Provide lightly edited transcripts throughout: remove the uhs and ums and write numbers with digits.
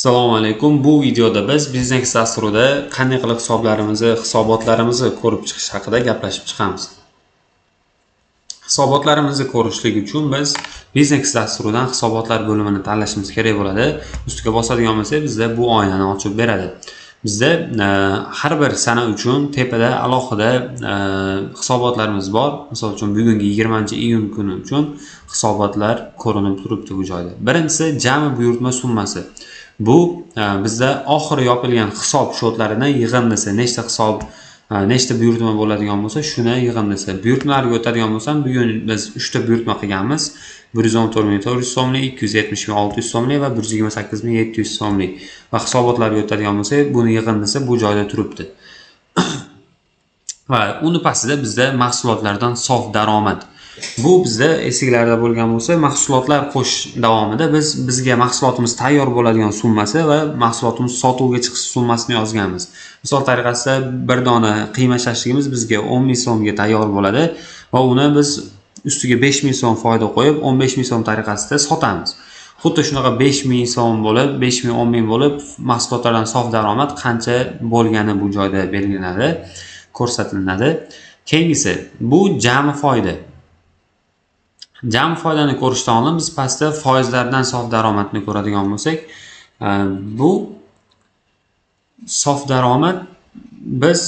Assalomu alaykum. Bu videoda biz biznes dasturida qanday qilib hisobotlarimizni ko'rib chiqish haqida gaplashib chiqamiz. Hisobotlarimizni ko'rishlik uchun biz biznes dasturidan hisobotlar bo'limini tanlashimiz kerak bo'ladi. Ustiga bosadigan bo'lsak, bizda bu oynani ochib beradi. Bizda har bir sana uchun tepada alohida hisobotlarimiz bor. Misol uchun bugungi 20-iyun kuni uchun hisobotlar ko'rinib turibdi bu joyda. Birinchisi jami buyurtma summasi. Bu bizda oxiri yopilgan hisob shotlarini yig'indisi, nechta hisob, nechta buyurtma bo'ladigan bo'lsa, shuni yig'indisi. Buyurtmalarga o'tadigan bo'lsam, bugun biz 3 ta buyurtma qilganmiz. 114.400 so'mlik, 270.600 so'mlik va 128.700 so'mlik. Va hisobotlarga o'tadigan bo'lsak, buni yig'indisi bu joyda turibdi. Va uni pastida bizda mahsulotlardan sof daromad. Bu bizda eskilarda bo'lgan bo'lsa, mahsulotlar qo'sh davomida bizga mahsulotimiz tayyor bo'ladigan summasi va mahsulotimiz sotuvga chiqish summasini yozganmiz. Misol tariqasida bir dona qiyma shashligimiz bizga 10.000 so'mga tayyor bo'ladi va uni biz ustiga 5.000 so'm foyda qo'yib 15.000 so'm tariqasida sotamiz. Xuddi shunaqa 5.000 so'm bo'lib, 5.000, 10.000 bo'lib mahsulotlardan sof daromad qancha bo'lgani bu joyda belgilanadi, ko'rsatiladi. Keyingisi bu jami foyda. Jami foydani ko'rishdan oldin biz pastda foizlardan sof daromadni ko'radigan bo'lsak, bu sof daromad biz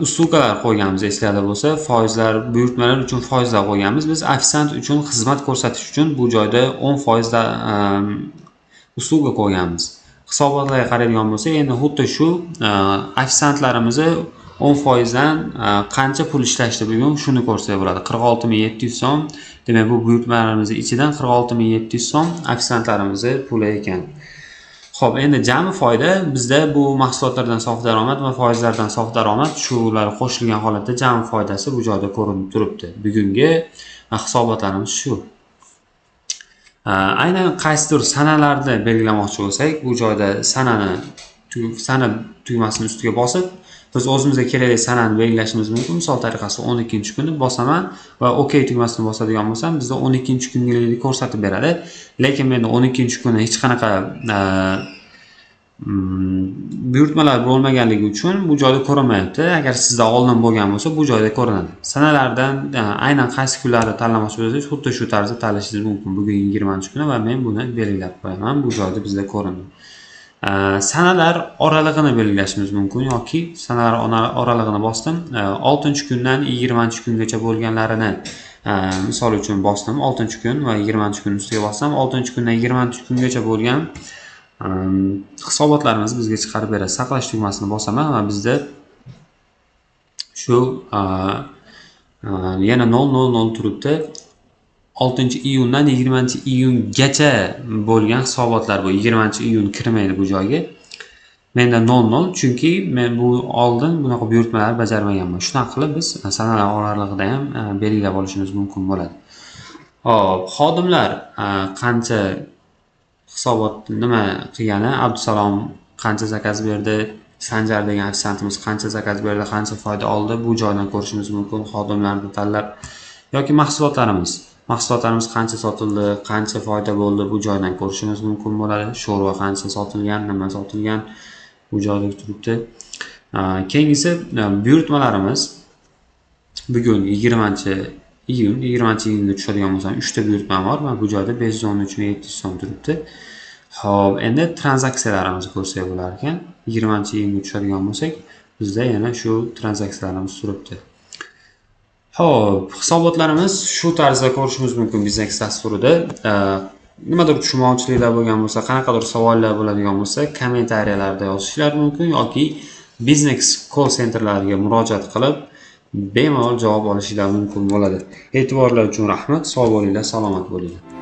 uslugalar qo'yganmiz, eslarda bo'lsa, foizlar, buyurtmalar uchun foizlar qo'yganmiz. Biz ofisant uchun xizmat ko'rsatish uchun bu joyda 10% da usluga qo'yganmiz. Hisobotlarga qaraydigan bo'lsak, endi xuddi shu ofisantlarimizni 10% dan qancha pul ishlashdi bugun shuni ko'rsak bo'ladi. 46.700 so'm. Demak, bu buyurtmalarimizni ichidan 46.700 so'm ofisantlarimizni puli ekan. Xo'p, endi jami foyda bizda bu mahsulotlardan sof daromad va foizlardan sof daromad shular qo'shilgan holatda jami foydasi bu joyda ko'rinib turibdi. Bugungi hisobotlarimiz shu. Aynan qaysidir sanalarni belgilamoqchi bo'lsak, bu joyda sana tugmasini ustiga bosib, biz o'zimizga kerakli sanani belgilashimiz mumkin. Misol tariqasida 12-kuni bosaman va OK tugmasini bosadigan bo'lsam, bizda 12-kunlik ko'rsatib beradi. Lekin menda 12-kuni hech qanaqa buyurtmalar bo'lmaganligi uchun bu joyda ko'rinmayapti. Agar sizda oldin bo'lgan bo'lsa, bu joyda ko'rinadi. Sanalardan aynan qaysi kunlarni tanlamoqchi bo'lsangiz, xuddi shu tarzda tanlashingiz mumkin. Bugun 20-kuni va men buni belgilab qo'yaman. Bu joyda bizda ko'rinadi. Sanalar oralig'ini belgilashimiz mumkin yoki sanalar oralig'ini bosdim. 6-kundan 20-kungacha bo'lganlarini misol uchun bosdim. 6-kun va 20-kun ustiga bossam, 6-kundan 20-kungacha bo'lgan hisobotlarimiz bizga chiqarib beradi. Saqlash tugmasini bosaman va bizda shu yana 000 turibdi. 6-iyundan 20-iyungacha bo'lgan hisobotlar bu. 20-iyun kirmaydi bu joyga. Menda 00 chunki men bu oldin bunaqa buyurtmalar bajarmaganman. Shunaqa qilib biz sanalar oralig'ida ham belgilab olishimiz mumkin bo'ladi. Hop, xodimlar qancha hisobot nima qilgani, Abdusalom qancha zakaz berdi, Sanjar degan ofisantimiz qancha zakaz berdi, qancha foyda oldi, bu joydan ko'rishimiz mumkin. Xodimlarni tanlab yoki mahsulotlarimiz qancha sotildi, qancha foyda bo'ldi, bu joydan ko'rishimiz mumkin bo'ladi. Sho'rva qancha sotilgan, nima sotilgan, bu joyda turibdi. Keyingisi buyurtmalarimiz bugun 20-iyunga tushadigan bo'lsa 3 ta buyurtma bor va bu joyda 513.700 so'm turibdi. Xo'p, endi tranzaksiyalarimizni ko'rsak bo'lar ekan. 20-iyunga tushadigan bo'lsak, bizda yana shu tranzaksiyalarimiz turibdi. Xo'p, hisobotlarimiz shu tarzda ko'rishimiz mumkin biznes dasturida. Nimadir tushunmovchiliklar bo'lgan bo'lsa, qanaqadir savollar bo'ladigan bo'lsa, kommentariyalarda yozishlar mumkin yoki biznes call centerlariga murojaat qilib, bemalol javob olishinglar mumkin bo'ladi. E'tiborlar uchun rahmat. Sog' bo'linglar, salomat bo'linglar.